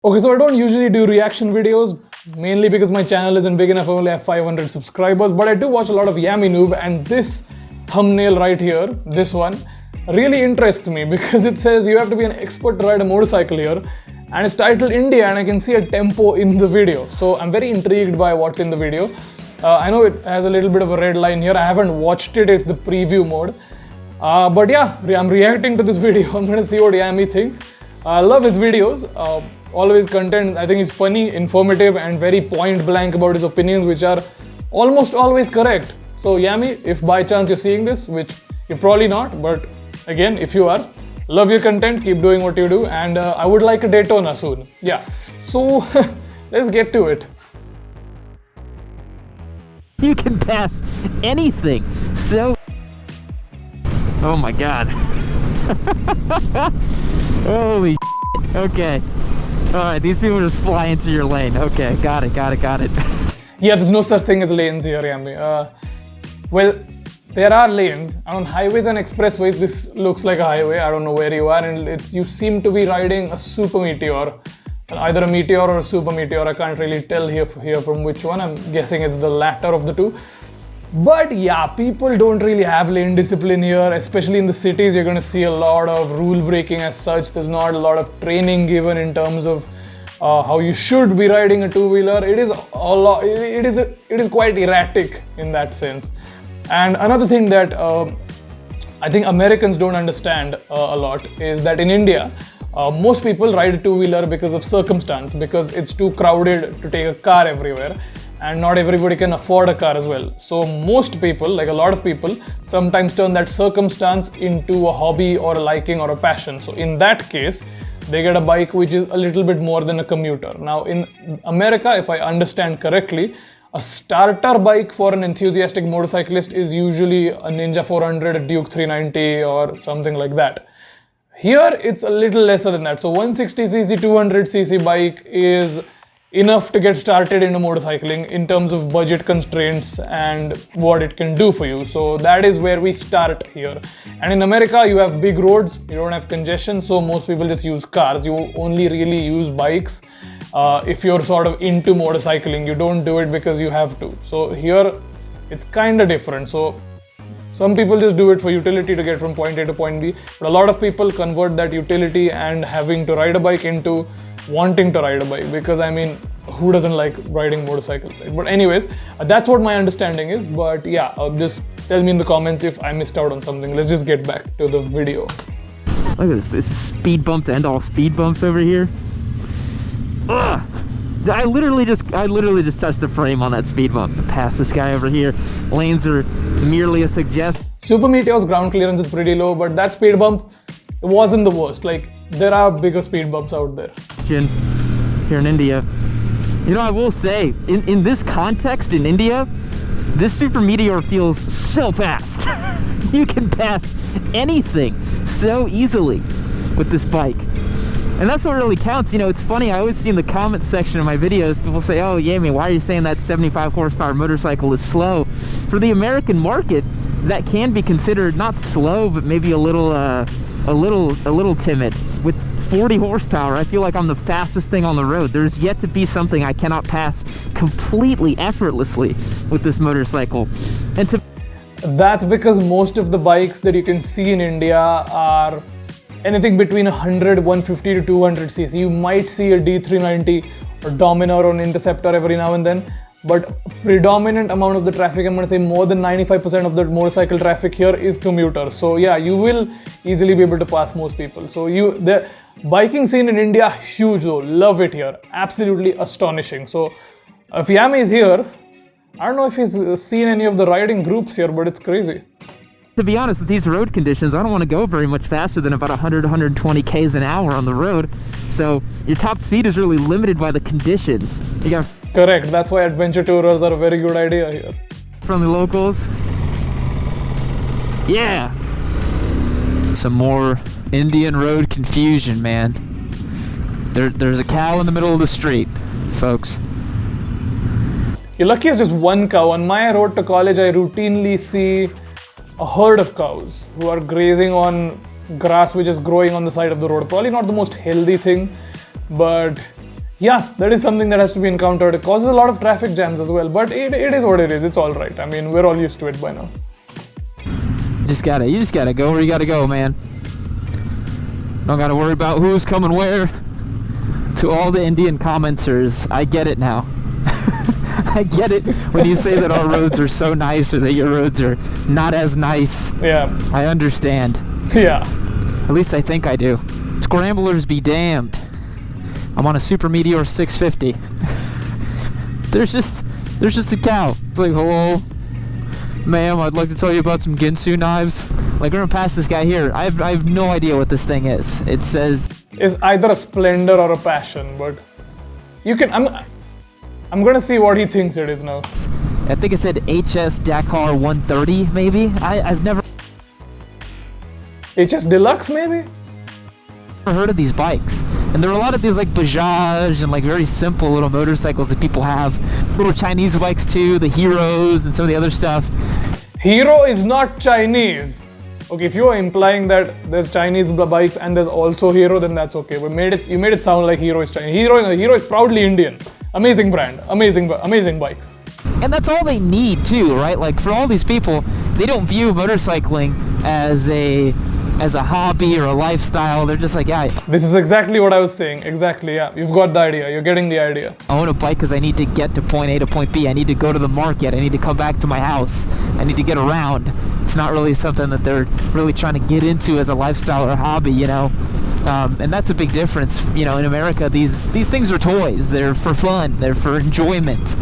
Okay, so I don't usually do reaction videos, mainly because my channel isn't big enough. I only have 500 subscribers, but I do watch a lot of Yammie Noob, and this thumbnail right here, this one, really interests me because it says you have to be an expert to ride a motorcycle here, and it's titled India, and I can see a tempo in the video. So I'm very intrigued by what's in the video. I know it has a little bit of a red line here. I haven't watched it, it's the preview mode. But yeah, I'm reacting to this video. I'm gonna see what Yammie thinks. I love his videos. Always content. I think he's funny, informative, and very point blank about his opinions, which are almost always correct. So Yammie, if by chance you're seeing this, which you're probably not, but again, if you are, love your content, keep doing what you do, and I would like a Daytona soon. Yeah, so let's get to it. You can pass anything. So, oh my god. Holy shit. Okay. Alright, these people just fly into your lane. Okay, got it. Yeah, there's no such thing as lanes here, Yammie. Well, there are lanes. On highways and expressways, this looks like a highway. I don't know where you are, and you seem to be riding a Super Meteor. Either a Meteor or a Super Meteor. I can't really tell here from which one. I'm guessing it's the latter of the two. But yeah, people don't really have lane discipline here, especially in the cities. You're going to see a lot of rule breaking as such. There's not a lot of training given in terms of how you should be riding a two-wheeler. It is quite erratic in that sense. And another thing that I think Americans don't understand a lot is that in India, most people ride a two-wheeler because of circumstance, because it's too crowded to take a car everywhere, and not everybody can afford a car as well. So most people, like a lot of people, sometimes turn that circumstance into a hobby or a liking or a passion. So in that case, they get a bike which is a little bit more than a commuter. Now in America, if I understand correctly, a starter bike for an enthusiastic motorcyclist is usually a Ninja 400, a Duke 390 or something like that. Here, it's a little lesser than that. So 160cc, 200cc bike is enough to get started into motorcycling in terms of budget constraints and what it can do for you. So that is where we start here. And in America, you have big roads, you don't have congestion, so most people just use cars. You only really use bikes if you're sort of into motorcycling. You don't do it because you have to. So here, it's kind of different. So some people just do it for utility to get from point A to point B, but a lot of people convert that utility and having to ride a bike into wanting to ride a bike, because I mean, who doesn't like riding motorcycles, right? But anyways, that's what my understanding is. But yeah, just tell me in the comments if I missed out on something. Let's just get back to the video. Look at this. This is speed bump to end all speed bumps over here. Ugh. I literally just touched the frame on that speed bump to pass this guy over here. Lanes are merely a suggestion. Super Meteor's ground clearance is pretty low, but that speed bump, it wasn't the worst. Like, there are bigger speed bumps out there. Here in India, you know, I will say, in this context in India, this Super Meteor feels so fast. You can pass anything so easily with this bike. And that's what really counts. You know, it's funny, I always see in the comments section of my videos, people say, oh, Yammie, why are you saying that 75 horsepower motorcycle is slow? For the American market, that can be considered not slow, but maybe a little timid. With 40 horsepower, I feel like I'm the fastest thing on the road. There's yet to be something I cannot pass completely effortlessly with this motorcycle. And that's because most of the bikes that you can see in India are anything between 100, 150 to 200cc. You might see a D390 or Dominar or an Interceptor every now and then, but predominant amount of the traffic, I'm going to say more than 95% of the motorcycle traffic here is commuters. So yeah, you will easily be able to pass most people. So the biking scene in India, huge though, love it here, absolutely astonishing. So if Yammie is here, I don't know if he's seen any of the riding groups here, but it's crazy. To be honest, with these road conditions, I don't want to go very much faster than about 100, 120 Ks an hour on the road. So your top speed is really limited by the conditions. You got correct. That's why adventure tourers are a very good idea here. From the locals. Yeah. Some more Indian road confusion, man. There's a cow in the middle of the street, folks. You're lucky it's just one cow. On my road to college, I routinely see a herd of cows who are grazing on grass which is growing on the side of the road. Probably not the most healthy thing, but Yeah, that is something that has to be encountered. It causes a lot of traffic jams as well, but it is what it is. It's all right. I mean, we're all used to it by now. You just gotta go where you gotta go, man. Don't gotta worry about who's coming where. To all the Indian commenters, I get it now. I get it when you say that our roads are so nice or that your roads are not as nice. Yeah. I understand. Yeah. At least I think I do. Scramblers be damned. I'm on a Super Meteor 650. There's just a cow. It's like, hello, ma'am, I'd like to tell you about some Ginsu knives. Like, we're gonna pass this guy here. I have no idea what this thing is. It says It's either a splendor or a passion, but you can. I'm gonna see what he thinks it is now. I think it said HS Dakar 130, maybe. I've never HS Deluxe, maybe? heard of these bikes, and there are a lot of these like Bajaj and like very simple little motorcycles that people have, little Chinese bikes too, the Heroes and some of the other stuff. Hero is not Chinese. Okay, if you are implying that there's Chinese bikes and there's also Hero, then that's okay. But you made it sound like Hero is Chinese. Hero is proudly Indian. Amazing brand, amazing bikes. And that's all they need too, right? Like, for all these people, they don't view motorcycling as a hobby or a lifestyle. They're just like, yeah, This is exactly what I was saying. Exactly, yeah. You've got the idea. You're getting the idea. I own a bike because I need to get to point A to point B. I need to go to the market. I need to come back to my house. I need to get around. It's not really something that they're really trying to get into as a lifestyle or a hobby, you know? And that's a big difference. You know, in America, these things are toys. They're for fun. They're for enjoyment.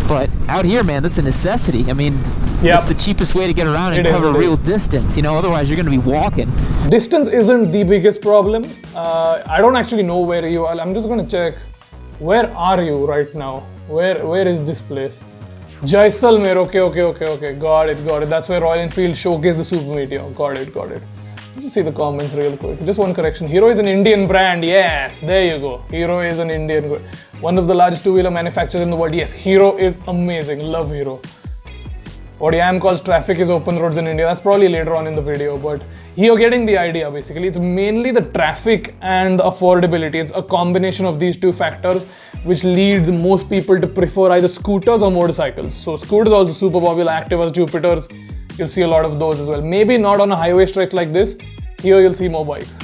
But out here, man, that's a necessity. I mean, Yep. it's the cheapest way to get around and It is, cover it real is. distance. You know, otherwise you're going to be walking. Distance isn't the biggest problem. I don't actually know where you are. I'm just gonna check. Where are you right now? Where is this place? Jaisalmer. Okay. Got it. That's where Royal Enfield showcased the Super Meteor. Got it. Let's just see the comments real quick. Just one correction. Hero is an Indian brand. Yes, there you go. Hero is an Indian brand. One of the largest two-wheeler manufacturers in the world. Yes, Hero is amazing. Love Hero. What Yam calls traffic is open roads in India. That's probably later on in the video, but you're getting the idea basically. It's mainly the traffic and the affordability. It's a combination of these two factors which leads most people to prefer either scooters or motorcycles. So scooters also super popular, Activas, Jupiters. You'll see a lot of those as well. Maybe not on a highway stretch like this. Here you'll see more bikes.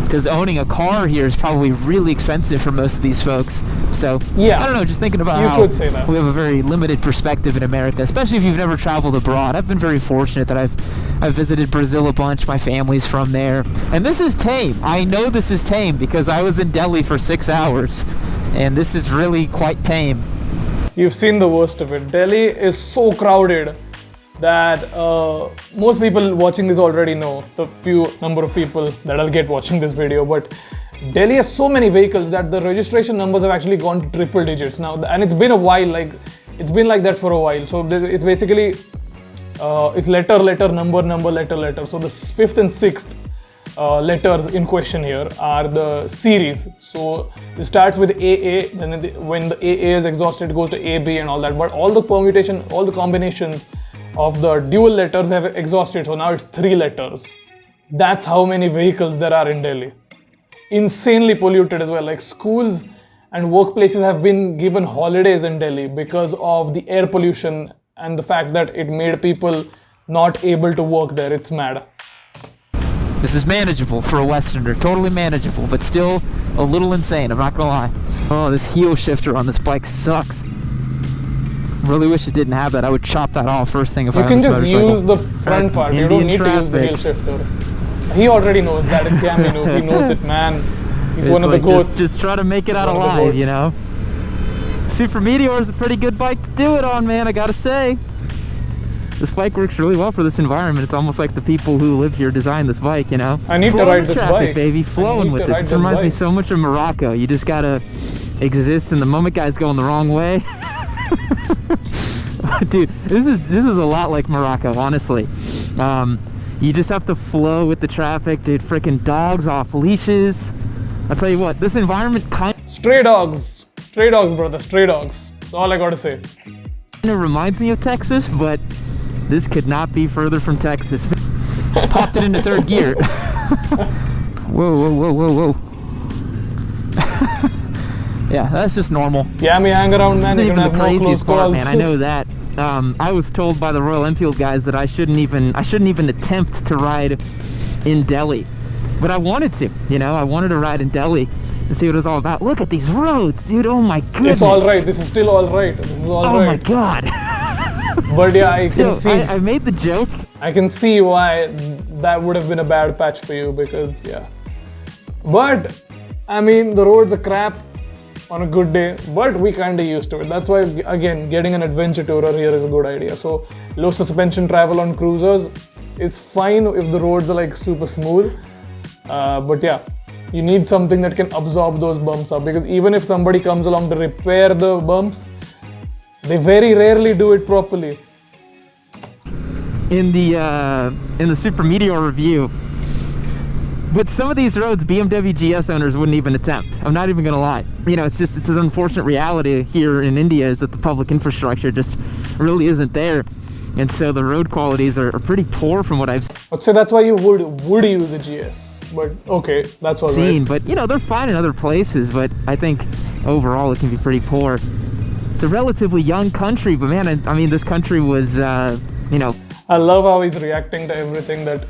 Because owning a car here is probably really expensive for most of these folks. So, Yeah. I don't know, just thinking about You how could say that. we have a very limited perspective in America, especially if you've never traveled abroad. I've been very fortunate that I've visited Brazil a bunch. My family's from there. And this is tame. I know this is tame because I was in Delhi for 6 hours. And this is really quite tame. You've seen the worst of it. Delhi is so crowded that most people watching this already know, the few number of people that I'll get watching this video, but Delhi has so many vehicles that the registration numbers have actually gone to triple digits now, and it's been a while, like it's been like that for a while. So it's basically it's letter, number, letter. So the fifth and sixth letters in question here are the series. So it starts with AA, then when the AA is exhausted, it goes to AB and all that. But all the permutation, all the combinations of the dual letters have exhausted. So now it's 3 letters. That's how many vehicles there are in Delhi. Insanely polluted as well. Like schools and workplaces have been given holidays in Delhi because of the air pollution and the fact that it made people not able to work there. It's mad. This is manageable for a Westerner, totally manageable, but still a little insane, I'm not gonna lie. Oh, this heel shifter on this bike sucks. Really wish it didn't have that. I would chop that off first thing if I You owned can this just motorcycle. use the front part. You don't need to use the heel shifter. He already knows that. It's Yammie Noob. He knows it, man. He's one of the goats. Just try to make it out One of the alive, goats. you know? Super Meteor is a pretty good bike to do it on, man, I gotta say. This bike works really well for this environment. It's almost like the people who live here designed this bike, you know? I need to Flowing ride with this traffic, bike. baby, I flowing need with to it. ride This this reminds me bike. so much of Morocco. You just gotta exist, and the moment guys going the wrong way. Dude, this is a lot like Morocco, honestly. You just have to flow with the traffic, dude. Freaking dogs off leashes. I'll tell you what, this environment kind Stray dogs, brother, stray dogs. That's all I gotta say. of reminds me of Texas, but this could not be further from Texas. Popped it into third gear. Whoa. Yeah, that's just normal. Yammie, hang around, man. Isn't You're even gonna the have no close craziest part, calls. man. I know that. I was told by the Royal Enfield guys that I shouldn't even attempt to ride in Delhi, but I wanted to. You know, I wanted to ride in Delhi and see what it was all about. Look at these roads, dude. Oh my goodness. It's all right. This is still all right. This is all Oh right. my god. But yeah, I can Yo, see. I made the joke. I can see why that would have been a bad patch for you because yeah. But I mean, the roads are crap on a good day, but we kind of used to it. That's why again, getting an adventure tourer here is a good idea. So low suspension travel on cruisers is fine if the roads are like super smooth. But yeah, you need something that can absorb those bumps up, because even if somebody comes along to repair the bumps, they very rarely do it properly. In the Super Meteor review, but some of these roads BMW GS owners wouldn't even attempt. I'm not even gonna lie. You know, it's an unfortunate reality here in India is that the public infrastructure just really isn't there, and so the road qualities are pretty poor from what I've I'd say that's why you would use a GS. But okay, that's all seen. right. But you know, they're fine in other places, but I think overall it can be pretty poor. It's a relatively young country, but man, I mean, this country was, you know. I love how he's reacting to everything that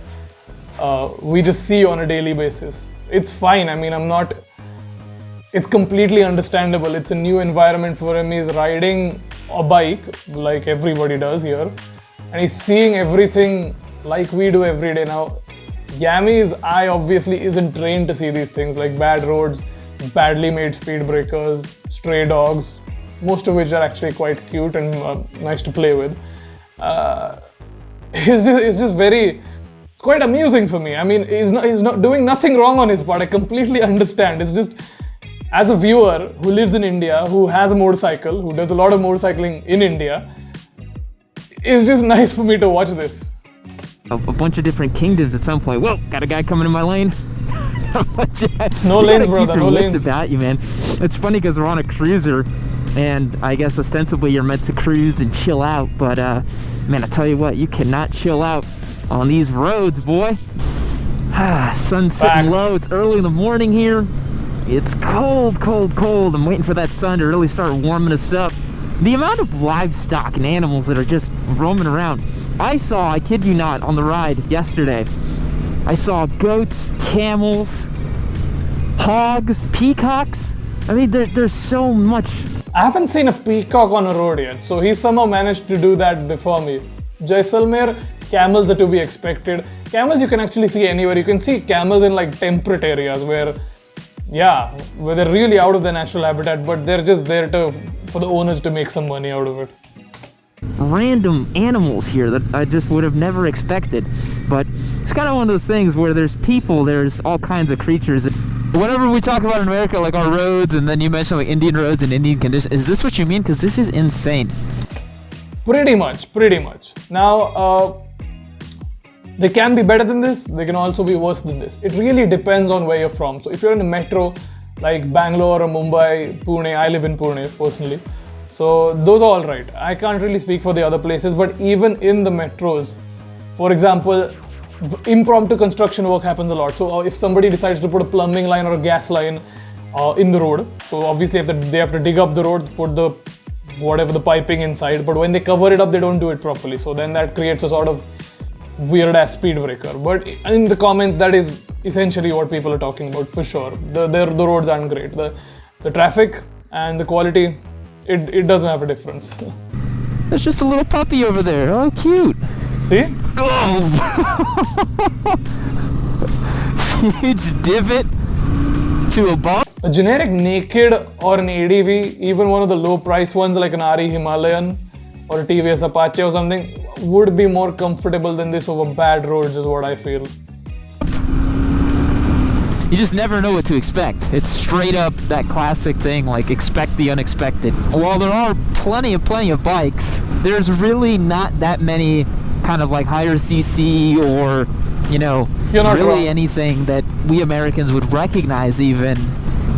we just see on a daily basis. It's fine. I mean, it's completely understandable. It's a new environment for him. He's riding a bike like everybody does here, and he's seeing everything like we do every day. Now, Yammie's eye obviously isn't trained to see these things like bad roads, badly made speed breakers, stray dogs, most of which are actually quite cute and nice to play with. It's quite amusing for me. I mean, he's not doing nothing wrong on his part. I completely understand. It's just, as a viewer who lives in India, who has a motorcycle, who does a lot of motorcycling in India, it's just nice for me to watch this. A bunch of different kingdoms at some point. Whoa, got a guy coming in my lane. No lanes, brother, no lanes. About you, man. It's funny because we're on a cruiser, and I guess ostensibly you're meant to cruise and chill out, but man, I tell you what, you cannot chill out on these roads, boy. Sun setting low. It's early in the morning here. It's cold, cold, cold. I'm waiting for that sun to really start warming us up. The amount of livestock and animals that are just roaming around. I kid you not, on the ride yesterday, I saw goats, camels, hogs, peacocks. I mean, there's so much. I haven't seen a peacock on a road yet, so he somehow managed to do that before me. Jaisalmer, camels are to be expected. Camels you can actually see anywhere. You can see camels in like temperate areas where they're really out of their natural habitat, but they're just there for the owners to make some money out of it. Random animals here that I just would have never expected, but it's kind of one of those things where there's people, there's all kinds of creatures. Whenever we talk about in America, like our roads, and then you mention like Indian roads and Indian conditions, is this what you mean? Because this is insane. Pretty much. Now, they can be better than this, they can also be worse than this. It really depends on where you're from. So if you're in a metro, like Bangalore or Mumbai, Pune, I live in Pune personally, so those are all right. I can't really speak for the other places, but even in the metros, for example, impromptu construction work happens a lot. So if somebody decides to put a plumbing line or a gas line in the road, so obviously they have to dig up the road, put the piping inside, but when they cover it up, they don't do it properly. So then that creates a sort of weird ass speed breaker. But in the comments, that is essentially what people are talking about for sure. The roads aren't great. The traffic and the quality, it doesn't have a difference. There's just a little puppy over there. Oh, cute. See? Oh! Huge divot to a bump. A generic naked or an ADV, even one of the low price ones like an RE Himalayan or a TVS Apache or something, would be more comfortable than this over bad roads is what I feel. You just never know what to expect. It's straight up that classic thing, like expect the unexpected. While there are plenty of bikes, there's really not that many kind of like higher CC or, you know, really wrong. Anything that we Americans would recognize even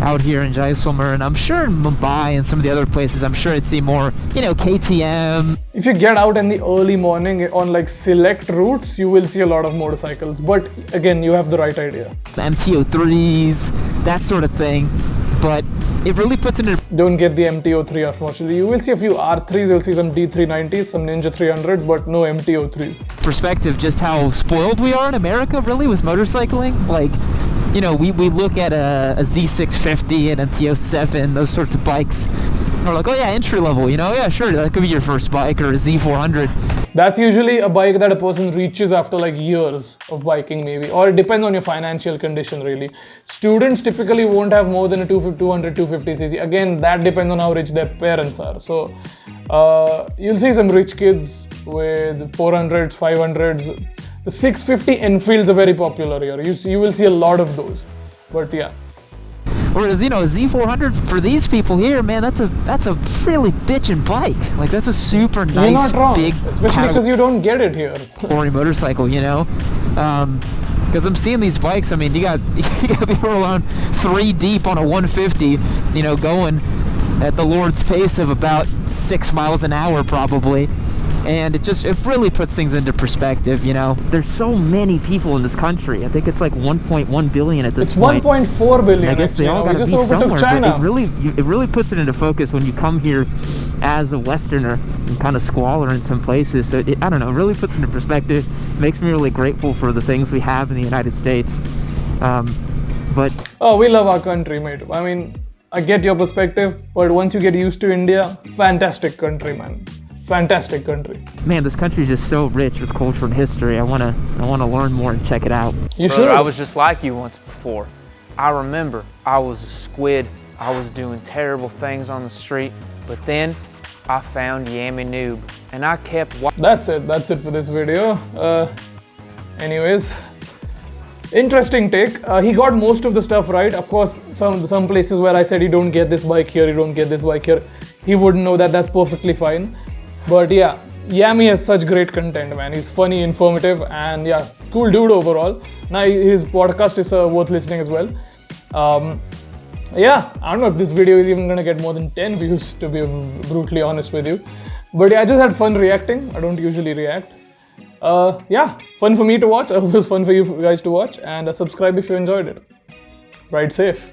out here in Jaisalmer, and I'm sure in Mumbai and some of the other places, I'm sure I'd see more, you know, KTM. If you get out in the early morning on like select routes, you will see a lot of motorcycles. But again, you have the right idea. MT-03s, that sort of thing. But it really puts it in... Don't get the MT-03, unfortunately. You will see a few R3s, you'll see some D390s, some Ninja 300s, but no MT-03s. Perspective, just how spoiled we are in America, really, with motorcycling. Like, you know, we look at a Z650 and a MT-07, those sorts of bikes. We're like, oh yeah, entry level, you know, yeah, sure, that could be your first bike, or a Z400. That's usually a bike that a person reaches after like years of biking maybe, or it depends on your financial condition really. Students typically won't have more than a 200, 250cc. Again, that depends on how rich their parents are. So you'll see some rich kids with 400s, 500s. The 650 Enfields are very popular here. You will see a lot of those, but yeah. Whereas, you know, a Z400 for these people here, man, that's a really bitchin' bike. Like, that's a super nice, You're not wrong, big, especially because you don't get it here. Or motorcycle, you know. Because I'm seeing these bikes. I mean, you got people around 3 deep on a 150, you know, going at the Lord's pace of about 6 miles an hour, probably. And it really puts things into perspective, you know. There's so many people in this country. I think it's like 1.1 billion at this point. It's 1.4 billion. I guess they all got to be somewhere. But it really puts it into focus when you come here as a Westerner and kind of squalor in some places. So I don't know, it really puts it into perspective. It makes me really grateful for the things we have in the United States. Oh, we love our country, mate. I mean, I get your perspective, but once you get used to India, fantastic country, man. Fantastic country. Man, this country is just so rich with culture and history. I wanna learn more and check it out. You should. I was just like you once before. I remember I was a squid. I was doing terrible things on the street, but then I found Yammie Noob, and I kept watching. That's it for this video. Anyways, interesting take. He got most of the stuff right. Of course, some places where I said you don't get this bike here, you don't get this bike here, he wouldn't know that. That's perfectly fine. But yeah, Yammie has such great content, man. He's funny, informative, and yeah, cool dude overall. Now his podcast is worth listening as well. Yeah, I don't know if this video is even gonna get more than 10 views, to be brutally honest with you. But yeah, I just had fun reacting. I don't usually react. Yeah, fun for me to watch. I hope it was fun for you guys to watch, and subscribe if you enjoyed it. Ride safe.